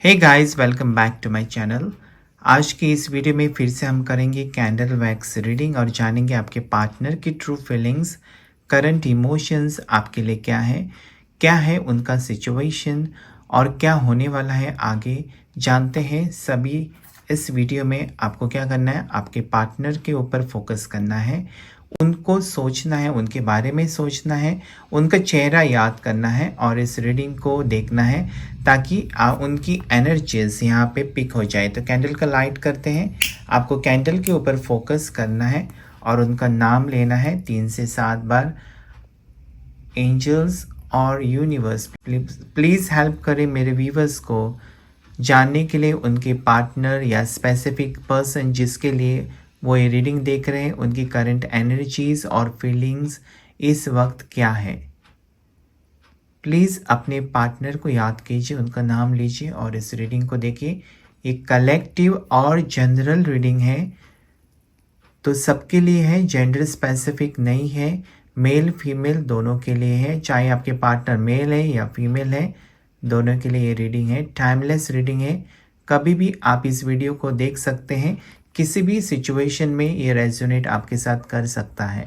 Hey guys, welcome back to my channel. आज की इस वीडियो में फिर से हम करेंगे कैंडल वैक्स रीडिंग और जानेंगे आपके पार्टनर की ट्रू फीलिंग्स, करंट इमोशंस आपके लिए क्या है उनका सिचुएशन और क्या होने वाला है आगे। जानते हैं सभी। इस वीडियो में आपको क्या करना है, आपके पार्टनर के ऊपर फोकस करना है, उनको सोचना है, उनके बारे में सोचना है, उनका चेहरा याद करना है और इस रीडिंग को देखना है ताकि उनकी एनर्जीज यहाँ पे पिक हो जाए। तो कैंडल का लाइट करते हैं। आपको कैंडल के ऊपर फोकस करना है और उनका नाम लेना है 3 से 7 बार। एंजल्स और यूनिवर्स प्लीज़ हेल्प करें मेरे व्यूवर्स को जानने के लिए उनके पार्टनर या स्पेसिफिक पर्सन जिसके लिए वो ये रीडिंग देख रहे हैं, उनकी करंट एनर्जीज और फीलिंग्स इस वक्त क्या है। प्लीज़ अपने पार्टनर को याद कीजिए, उनका नाम लीजिए और इस रीडिंग को देखिए। ये कलेक्टिव और जनरल रीडिंग है, तो सबके लिए है, जेंडर स्पेसिफिक नहीं है। मेल फीमेल दोनों के लिए है, चाहे आपके पार्टनर मेल है या फीमेल है, दोनों के लिए ये रीडिंग है। टाइमलेस रीडिंग है, कभी भी आप इस वीडियो को देख सकते हैं, किसी भी सिचुएशन में ये रेजोनेट आपके साथ कर सकता है।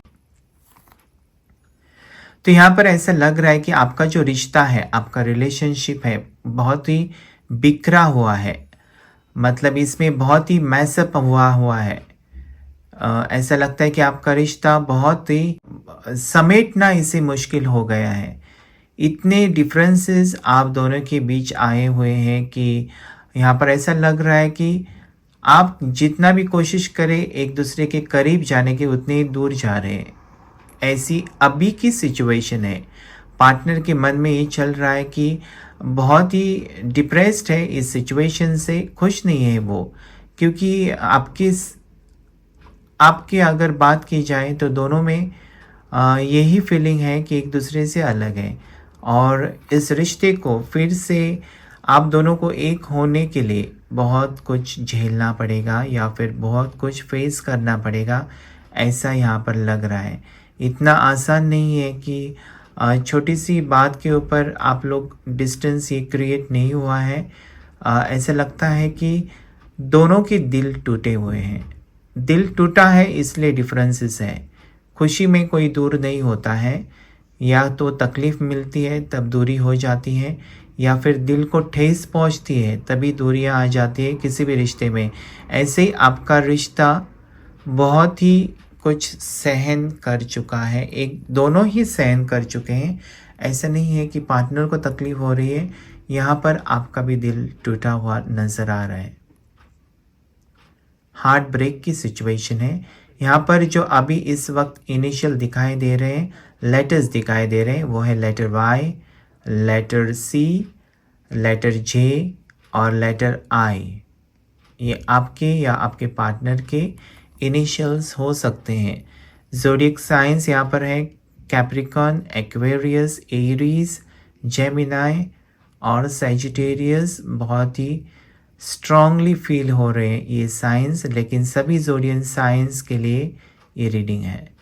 तो यहाँ पर ऐसा लग रहा है कि आपका जो रिश्ता है, आपका रिलेशनशिप है, बहुत ही बिखरा हुआ है। मतलब इसमें बहुत ही मैसअप हुआ है। ऐसा लगता है कि आपका रिश्ता बहुत ही समेटना इसे मुश्किल हो गया है। इतने डिफरेंसेस आप दोनों के बीच आए हुए हैं कि यहाँ पर ऐसा लग रहा है कि आप जितना भी कोशिश करें एक दूसरे के करीब जाने के, उतने ही दूर जा रहे हैं। ऐसी अभी की सिचुएशन है। पार्टनर के मन में ये चल रहा है कि बहुत ही डिप्रेस्ड है, इस सिचुएशन से खुश नहीं है वो, क्योंकि आपकी अगर बात की जाए तो दोनों में यही फीलिंग है कि एक दूसरे से अलग है और इस रिश्ते को फिर से आप दोनों को एक होने के लिए बहुत कुछ झेलना पड़ेगा या फिर बहुत कुछ फेस करना पड़ेगा, ऐसा यहाँ पर लग रहा है। इतना आसान नहीं है कि छोटी सी बात के ऊपर आप लोग डिस्टेंस ये क्रिएट नहीं हुआ है। ऐसा लगता है कि दोनों के दिल टूटे हुए हैं। दिल टूटा है इसलिए डिफरेंसेस है। खुशी में कोई दूर नहीं होता है, या तो तकलीफ़ मिलती है तब दूरी हो जाती है, या फिर दिल को ठेस पहुंचती है तभी दूरियां आ जाती है किसी भी रिश्ते में। ऐसे ही आपका रिश्ता बहुत ही कुछ सहन कर चुका है, एक दोनों ही सहन कर चुके हैं। ऐसा नहीं है कि पार्टनर को तकलीफ़ हो रही है, यहाँ पर आपका भी दिल टूटा हुआ नज़र आ रहा है। हार्ट ब्रेक की सिचुएशन है। यहाँ पर जो अभी इस वक्त इनिशियल दिखाई दे रहे हैं, लेटर्स दिखाई दे रहे हैं, वो है लेटर वाई, लेटर सी, लेटर जे और लेटर आई। ये आपके या आपके पार्टनर के इनिशियल्स हो सकते हैं। ज़ोडिएक साइंस यहाँ पर है कैप्रिकॉन, एक्वेरियस, एरीज, जेमिनाई और सैजिटेरियस। बहुत ही स्ट्रांगली फील हो रहे हैं ये साइंस, लेकिन सभी ज़ोडियन साइंस के लिए ये रीडिंग है।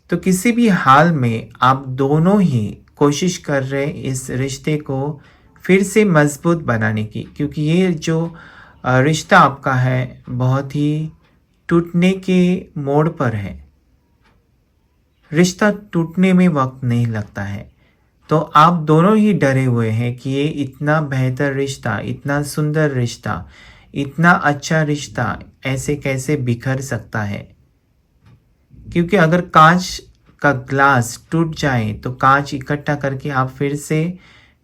तो किसी भी हाल में आप दोनों ही कोशिश कर रहे हैं इस रिश्ते को फिर से मजबूत बनाने की, क्योंकि ये जो रिश्ता आपका है बहुत ही टूटने के मोड़ पर है। रिश्ता टूटने में वक्त नहीं लगता है, तो आप दोनों ही डरे हुए हैं कि ये इतना बेहतर रिश्ता, इतना सुंदर रिश्ता, इतना अच्छा रिश्ता ऐसे कैसे बिखर सकता है। क्योंकि अगर कांच का ग्लास टूट जाए तो कांच इकट्ठा करके आप फिर से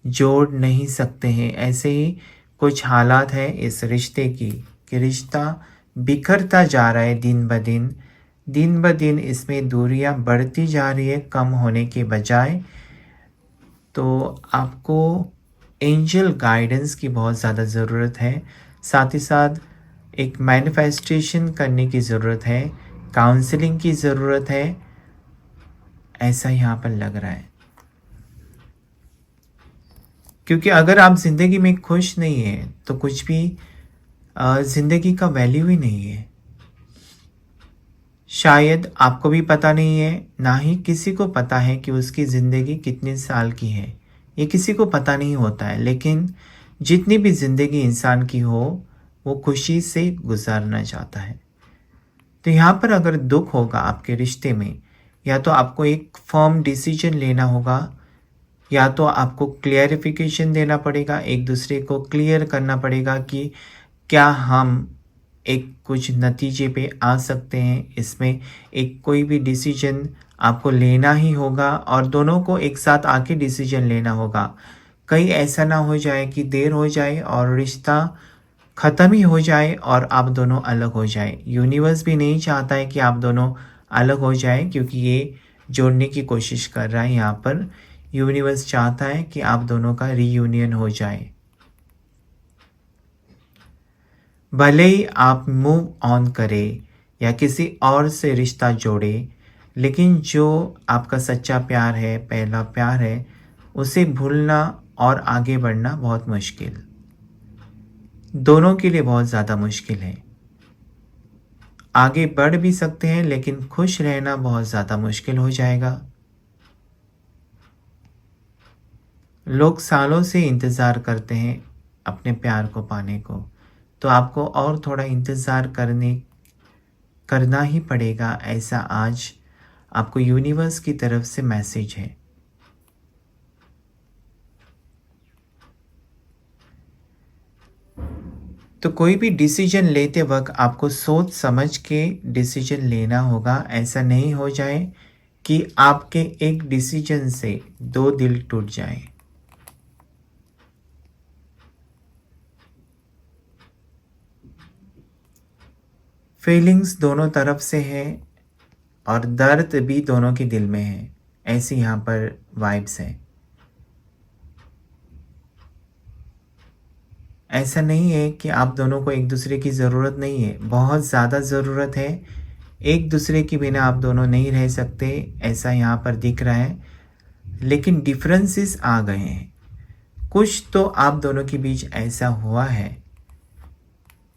जोड़ नहीं सकते हैं। ऐसे ही कुछ हालात है इस रिश्ते की कि रिश्ता बिखरता जा रहा है दिन ब दिन इसमें दूरियां बढ़ती जा रही है कम होने के बजाय। तो आपको एंजल गाइडेंस की बहुत ज़्यादा ज़रूरत है, साथ ही साथ एक मैनिफेस्टेशन करने की ज़रूरत है, काउंसलिंग की ज़रूरत है, ऐसा यहाँ पर लग रहा है। क्योंकि अगर आप ज़िंदगी में खुश नहीं हैं तो कुछ भी ज़िंदगी का वैल्यू ही नहीं है। शायद आपको भी पता नहीं है, ना ही किसी को पता है कि उसकी ज़िंदगी कितने साल की है। ये किसी को पता नहीं होता है, लेकिन जितनी भी ज़िंदगी इंसान की हो, वो खुशी से गुज़ारना चाहता है। तो यहाँ पर अगर दुःख होगा आपके रिश्ते में, या तो आपको एक फ़र्म डिसीज़न लेना होगा, या तो आपको क्लियरिफ़िकेशन देना पड़ेगा, एक दूसरे को क्लियर करना पड़ेगा कि क्या हम एक कुछ नतीजे पे आ सकते हैं। इसमें एक कोई भी डिसीजन आपको लेना ही होगा और दोनों को एक साथ आके डिसीजन लेना होगा। कहीं ऐसा ना हो जाए कि देर हो जाए और रिश्ता ख़त्म ही हो जाए और आप दोनों अलग हो जाए। यूनिवर्स भी नहीं चाहता है कि आप दोनों अलग हो जाए, क्योंकि ये जोड़ने की कोशिश कर रहा है यहाँ पर। यूनिवर्स चाहता है कि आप दोनों का रीयूनियन हो जाए। भले ही आप मूव ऑन करें या किसी और से रिश्ता जोड़े, लेकिन जो आपका सच्चा प्यार है, पहला प्यार है, उसे भूलना और आगे बढ़ना बहुत मुश्किल, दोनों के लिए बहुत ज़्यादा मुश्किल है। आगे बढ़ भी सकते हैं, लेकिन खुश रहना बहुत ज़्यादा मुश्किल हो जाएगा। लोग सालों से इंतज़ार करते हैं अपने प्यार को पाने को, तो आपको और थोड़ा इंतज़ार करना ही पड़ेगा, ऐसा आज आपको यूनिवर्स की तरफ से मैसेज है। तो कोई भी डिसीजन लेते वक्त आपको सोच समझ के डिसीजन लेना होगा। ऐसा नहीं हो जाए कि आपके एक डिसीजन से दो दिल टूट जाएं। फीलिंग्स दोनों तरफ से है और दर्द भी दोनों के दिल में है, ऐसी यहाँ पर वाइब्स है। ऐसा नहीं है कि आप दोनों को एक दूसरे की ज़रूरत नहीं है, बहुत ज़्यादा ज़रूरत है। एक दूसरे के बिना आप दोनों नहीं रह सकते, ऐसा यहाँ पर दिख रहा है। लेकिन डिफरेंसेस आ गए हैं, कुछ तो आप दोनों के बीच ऐसा हुआ है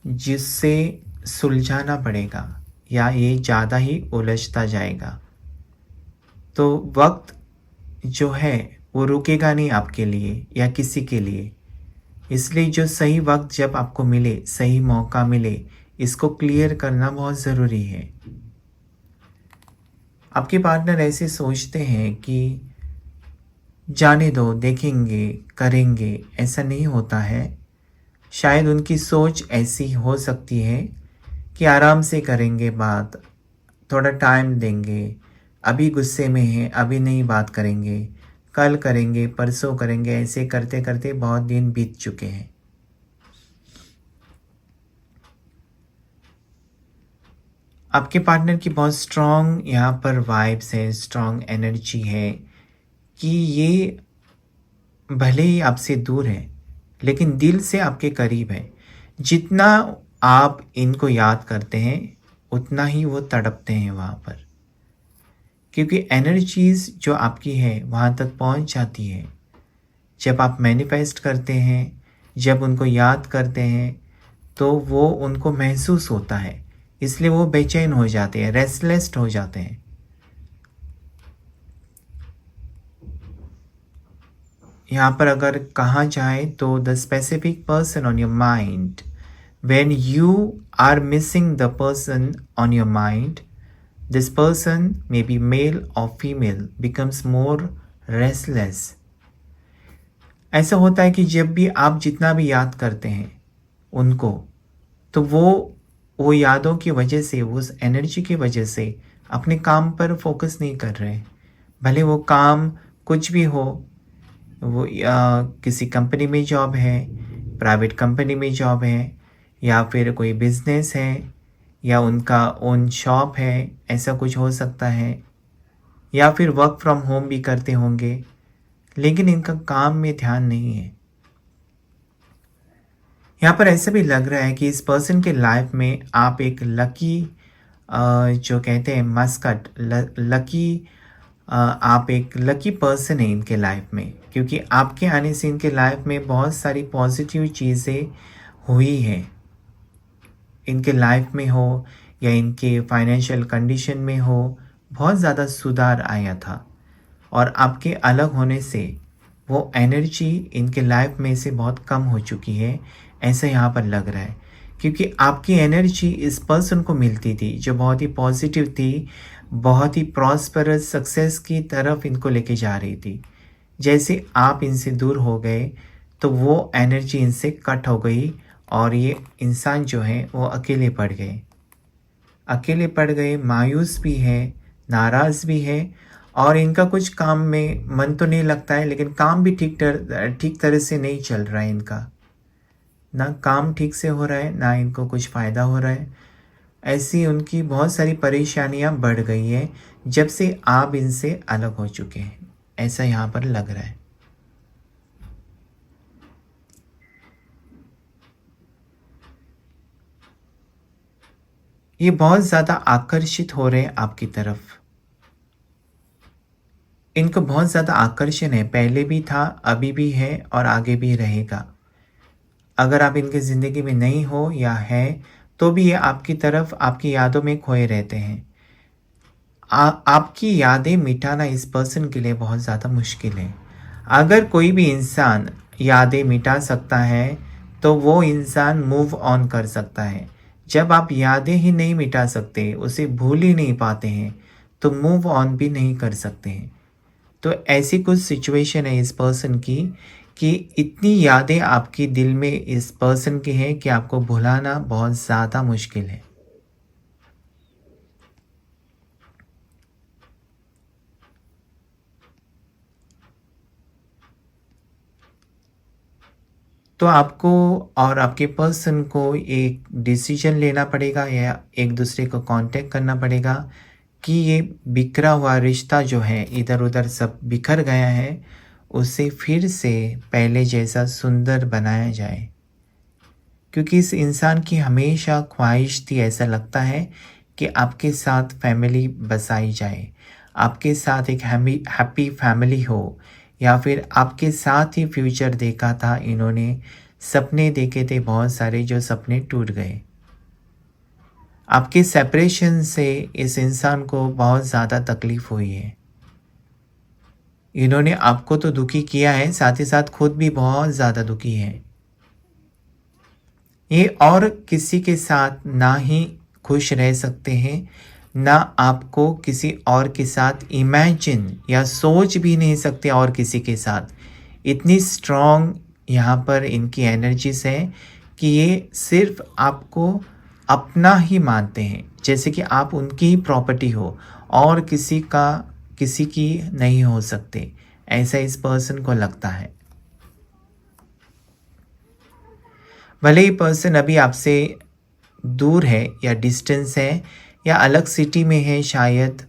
जिससे सुलझाना पड़ेगा, या ये ज़्यादा ही उलझता जाएगा। तो वक्त जो है वो रुकेगा नहीं आपके लिए या किसी के लिए। इसलिए जो सही वक्त जब आपको मिले, सही मौका मिले, इसको क्लियर करना बहुत ज़रूरी है। आपके पार्टनर ऐसे सोचते हैं कि जाने दो, देखेंगे, करेंगे, ऐसा नहीं होता है। शायद उनकी सोच ऐसी हो सकती है कि आराम से करेंगे बात, थोड़ा टाइम देंगे, अभी गुस्से में हैं, अभी नहीं बात करेंगे, कल करेंगे, परसों करेंगे, ऐसे करते करते बहुत दिन बीत चुके हैं। आपके पार्टनर की बहुत स्ट्रॉन्ग यहाँ पर वाइब्स है, स्ट्रॉन्ग एनर्जी है कि ये भले ही आपसे दूर है, लेकिन दिल से आपके करीब है। जितना आप इनको याद करते हैं, उतना ही वो तड़पते हैं वहाँ पर, क्योंकि एनर्जीज़ जो आपकी है वहाँ तक पहुँच जाती है। जब आप मैनिफेस्ट करते हैं, जब उनको याद करते हैं, तो वो उनको महसूस होता है, इसलिए वो बेचैन हो जाते हैं, रेस्टलेस हो जाते हैं। यहाँ पर अगर कहा जाए तो the specific person on your mind, when you are missing the person on your mind, this person may be male or female becomes more restless। ऐसा होता है कि जब भी आप जितना भी याद करते हैं उनको, तो वो यादों की वजह से, उस एनर्जी की वजह से अपने काम पर फोकस नहीं कर रहे हैं। भले वो काम कुछ भी हो, वो किसी कंपनी में जॉब है, प्राइवेट कंपनी में जॉब है, या फिर कोई बिज़नेस है, या उनका ओन शॉप है, ऐसा कुछ हो सकता है, या फिर वर्क फ्रॉम होम भी करते होंगे, लेकिन इनका काम में ध्यान नहीं है। यहाँ पर ऐसा भी लग रहा है कि इस पर्सन के लाइफ में आप एक लकी, जो कहते हैं मस्कट, लकी, आप एक लकी पर्सन है इनके लाइफ में, क्योंकि आपके आने से इनके लाइफ में बहुत सारी पॉजिटिव चीज़ें हुई हैं। इनके लाइफ में हो या इनके फाइनेंशियल कंडीशन में हो, बहुत ज़्यादा सुधार आया था। और आपके अलग होने से वो एनर्जी इनके लाइफ में से बहुत कम हो चुकी है, ऐसा यहाँ पर लग रहा है। क्योंकि आपकी एनर्जी इस पर्सन को मिलती थी जो बहुत ही पॉजिटिव थी, बहुत ही प्रॉस्परस सक्सेस की तरफ इनको लेके जा रही थी। जैसे आप इनसे दूर हो गए तो वो एनर्जी इनसे कट हो गई और ये इंसान जो है वो अकेले पड़ गए, मायूस भी है, नाराज़ भी है और इनका कुछ काम में मन तो नहीं लगता है, लेकिन काम भी ठीक तरह से नहीं चल रहा है इनका। ना काम ठीक से हो रहा है, ना इनको कुछ फ़ायदा हो रहा है। ऐसी उनकी बहुत सारी परेशानियां बढ़ गई हैं जब से आप इनसे अलग हो चुके हैं, ऐसा यहाँ पर लग रहा है। ये बहुत ज़्यादा आकर्षित हो रहे हैं आपकी तरफ। इनको बहुत ज़्यादा आकर्षण है, पहले भी था, अभी भी है और आगे भी रहेगा। अगर आप इनकी ज़िंदगी में नहीं हो या है, तो भी ये आपकी तरफ आपकी यादों में खोए रहते हैं। आपकी यादें मिटाना इस पर्सन के लिए बहुत ज़्यादा मुश्किल है। अगर कोई भी इंसान यादें मिटा सकता है, तो वो इंसान मूव ऑन कर सकता है। जब आप यादें ही नहीं मिटा सकते, उसे भूल ही नहीं पाते हैं, तो मूव ऑन भी नहीं कर सकते हैं। तो ऐसी कुछ सिचुएशन है इस पर्सन की कि इतनी यादें आपकी दिल में इस पर्सन की हैं कि आपको भुलाना बहुत ज़्यादा मुश्किल है। तो आपको और आपके पर्सन को एक डिसीजन लेना पड़ेगा या एक दूसरे को कांटेक्ट करना पड़ेगा कि ये बिखरा हुआ रिश्ता जो है, इधर उधर सब बिखर गया है, उसे फिर से पहले जैसा सुंदर बनाया जाए। क्योंकि इस इंसान की हमेशा ख्वाहिश थी, ऐसा लगता है कि आपके साथ फैमिली बसाई जाए, आपके साथ एक हैप्पी फैमिली हो, या फिर आपके साथ ही फ्यूचर देखा था इन्होंने, सपने देखे थे बहुत सारे जो सपने टूट गए। आपके सेपरेशन से इस इंसान को बहुत ज़्यादा तकलीफ़ हुई है। इन्होंने आपको तो दुखी किया है, साथ ही साथ खुद भी बहुत ज़्यादा दुखी है। ये और किसी के साथ ना ही खुश रह सकते हैं, ना आपको किसी और के साथ इमेजिन या सोच भी नहीं सकते और किसी के साथ। इतनी स्ट्रॉन्ग यहाँ पर इनकी एनर्जीज़ हैं कि ये सिर्फ़ आपको अपना ही मानते हैं, जैसे कि आप उनकी ही प्रॉपर्टी हो और किसी की नहीं हो सकते, ऐसा इस पर्सन को लगता है। भले ही पर्सन अभी आपसे दूर है या डिस्टेंस है या अलग सिटी में है शायद,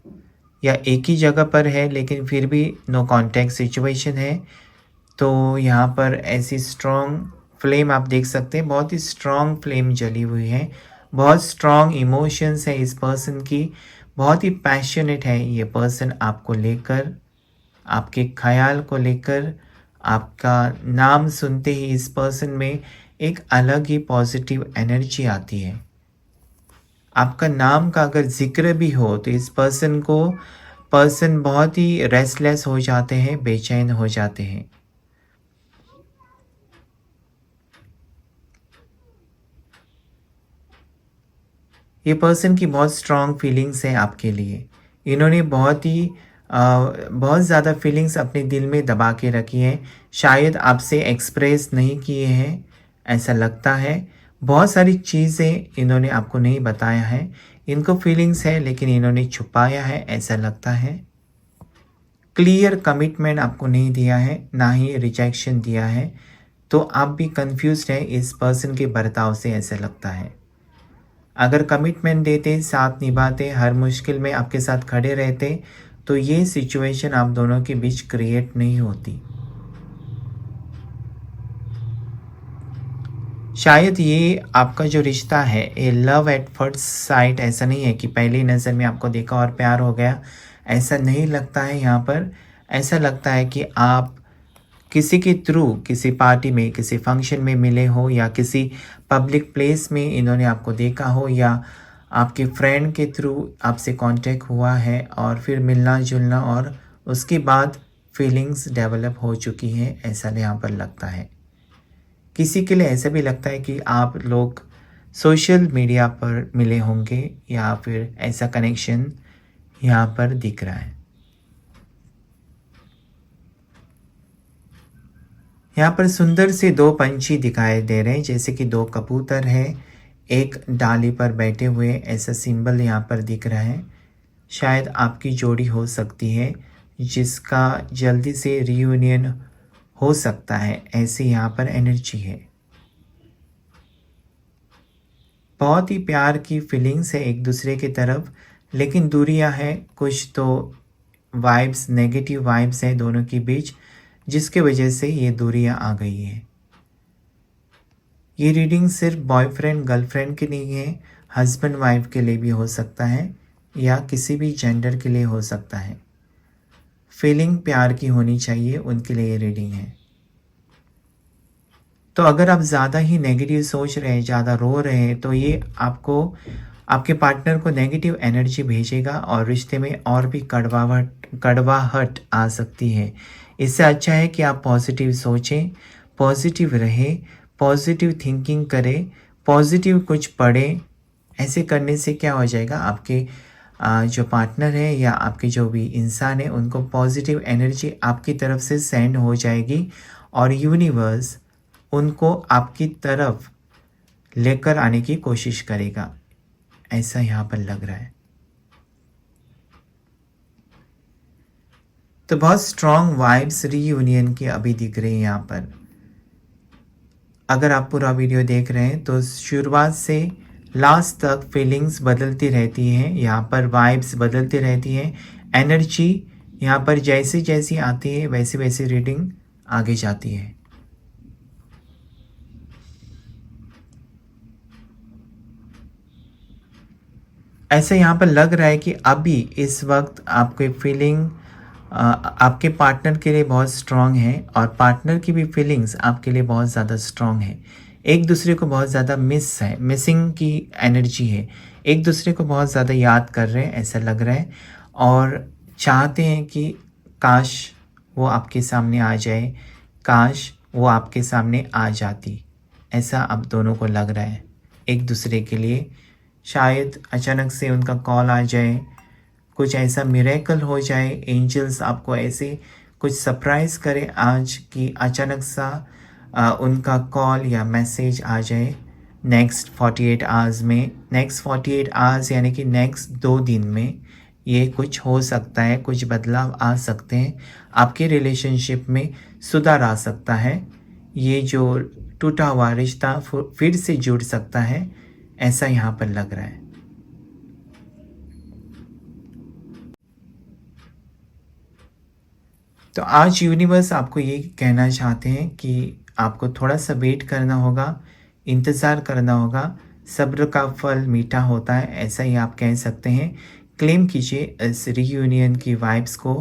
या एक ही जगह पर है, लेकिन फिर भी नो कांटेक्ट सिचुएशन है। तो यहाँ पर ऐसी स्ट्रॉन्ग फ्लेम आप देख सकते हैं, बहुत ही स्ट्रॉन्ग फ्लेम जली हुई है, बहुत स्ट्रॉन्ग इमोशंस है इस पर्सन की, बहुत ही पैशनेट है ये पर्सन आपको लेकर, आपके ख़्याल को लेकर। आपका नाम सुनते ही इस पर्सन में एक अलग ही पॉजिटिव एनर्जी आती है। आपका नाम का अगर ज़िक्र भी हो तो इस पर्सन बहुत ही रेस्टलेस हो जाते हैं, बेचैन हो जाते हैं। ये पर्सन की बहुत स्ट्रॉन्ग फीलिंग्स हैं आपके लिए। इन्होंने बहुत ज़्यादा फीलिंग्स अपने दिल में दबा के रखी हैं, शायद आपसे एक्सप्रेस नहीं किए हैं, ऐसा लगता है। बहुत सारी चीज़ें इन्होंने आपको नहीं बताया है, इनको फीलिंग्स है लेकिन इन्होंने छुपाया है, ऐसा लगता है। क्लियर कमिटमेंट आपको नहीं दिया है, ना ही रिजेक्शन दिया है, तो आप भी कंफ्यूज्ड हैं इस पर्सन के बर्ताव से, ऐसा लगता है। अगर कमिटमेंट देते, साथ निभाते, हर मुश्किल में आपके साथ खड़े रहते, तो ये सिचुएशन आप दोनों के बीच क्रिएट नहीं होती। शायद ये आपका जो रिश्ता है, ये लव एट फर्स्ट साइट ऐसा नहीं है कि पहली नज़र में आपको देखा और प्यार हो गया, ऐसा नहीं लगता है यहाँ पर। ऐसा लगता है कि आप किसी के थ्रू किसी पार्टी में, किसी फंक्शन में मिले हो, या किसी पब्लिक प्लेस में इन्होंने आपको देखा हो, या आपके फ्रेंड के थ्रू आपसे कांटेक्ट हुआ है और फिर मिलना-जुलना और उसके बाद फीलिंग्स डेवलप हो चुकी हैं, ऐसा यहाँ पर लगता है। किसी के लिए ऐसा भी लगता है कि आप लोग सोशल मीडिया पर मिले होंगे या फिर ऐसा कनेक्शन यहाँ पर दिख रहा है। यहाँ पर सुंदर से 2 पंछी दिखाई दे रहे हैं, जैसे कि 2 कबूतर हैं, एक डाली पर बैठे हुए, ऐसा सिंबल यहाँ पर दिख रहा है। शायद आपकी जोड़ी हो सकती है, जिसका जल्दी से रियूनियन हो सकता है, ऐसी यहाँ पर एनर्जी है। बहुत ही प्यार की फीलिंग्स है एक दूसरे की तरफ, लेकिन दूरियां हैं, कुछ तो वाइब्स, नेगेटिव वाइब्स हैं दोनों के बीच, जिसके वजह से ये दूरियां आ गई है। ये रीडिंग सिर्फ बॉयफ्रेंड गर्लफ्रेंड के लिए है, हस्बैंड वाइफ के लिए भी हो सकता है या किसी भी जेंडर के लिए हो सकता है। फीलिंग प्यार की होनी चाहिए, उनके लिए ये रीडिंग है। तो अगर आप ज़्यादा ही नेगेटिव सोच रहे हैं, ज़्यादा रो रहे हैं, तो ये आपको, आपके पार्टनर को नेगेटिव एनर्जी भेजेगा और रिश्ते में और भी कड़वाहट आ सकती है। इससे अच्छा है कि आप पॉजिटिव सोचें, पॉजिटिव रहें, पॉजिटिव थिंकिंग करें, पॉजिटिव कुछ पढ़ें। ऐसे करने से क्या हो जाएगा, आपके जो पार्टनर है या आपके जो भी इंसान है, उनको पॉजिटिव एनर्जी आपकी तरफ से सेंड हो जाएगी और यूनिवर्स उनको आपकी तरफ लेकर आने की कोशिश करेगा, ऐसा यहाँ पर लग रहा है। तो बहुत स्ट्रॉन्ग वाइब्स रीयूनियन की अभी दिख रही है यहाँ पर। अगर आप पूरा वीडियो देख रहे हैं तो शुरुआत से लास्ट तक फीलिंग्स बदलती रहती हैं, यहाँ पर वाइब्स बदलती रहती हैं, एनर्जी यहाँ पर जैसी जैसी आती है वैसी वैसी रीडिंग आगे जाती है। ऐसा यहाँ पर लग रहा है कि अभी इस वक्त आपकी फीलिंग आपके पार्टनर के लिए बहुत स्ट्रॉन्ग है और पार्टनर की भी फीलिंग्स आपके लिए बहुत ज़्यादा स्ट्रॉन्ग है। एक दूसरे को बहुत ज़्यादा मिसिंग की एनर्जी है। एक दूसरे को बहुत ज़्यादा याद कर रहे हैं, ऐसा लग रहा है, और चाहते हैं कि काश वो आपके सामने आ जाए, काश वो आपके सामने आ जाती। ऐसा अब दोनों को लग रहा है एक दूसरे के लिए। शायद अचानक से उनका कॉल आ जाए, कुछ ऐसा मिरेकल हो जाए, एंजल्स आपको ऐसे कुछ सरप्राइज़ करें आज कि अचानक सा उनका कॉल या मैसेज आ जाए नेक्स्ट 48 आवर्स में। नेक्स्ट 48 आवर्स यानी कि नेक्स्ट 2 दिन में ये कुछ हो सकता है, कुछ बदलाव आ सकते हैं, आपके रिलेशनशिप में सुधार आ सकता है, ये जो टूटा हुआ रिश्ता फिर से जुड़ सकता है, ऐसा यहाँ पर लग रहा है। तो आज यूनिवर्स आपको ये कहना चाहते हैं कि आपको थोड़ा सा वेट करना होगा, इंतज़ार करना होगा, सब्र का फल मीठा होता है, ऐसा ही आप कह सकते हैं। क्लेम कीजिए इस रीयूनियन की वाइब्स को,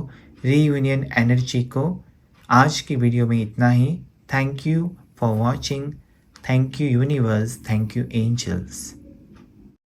रीयूनियन एनर्जी को। आज की वीडियो में इतना ही। Thank you for watching. Thank you universe, thank you angels.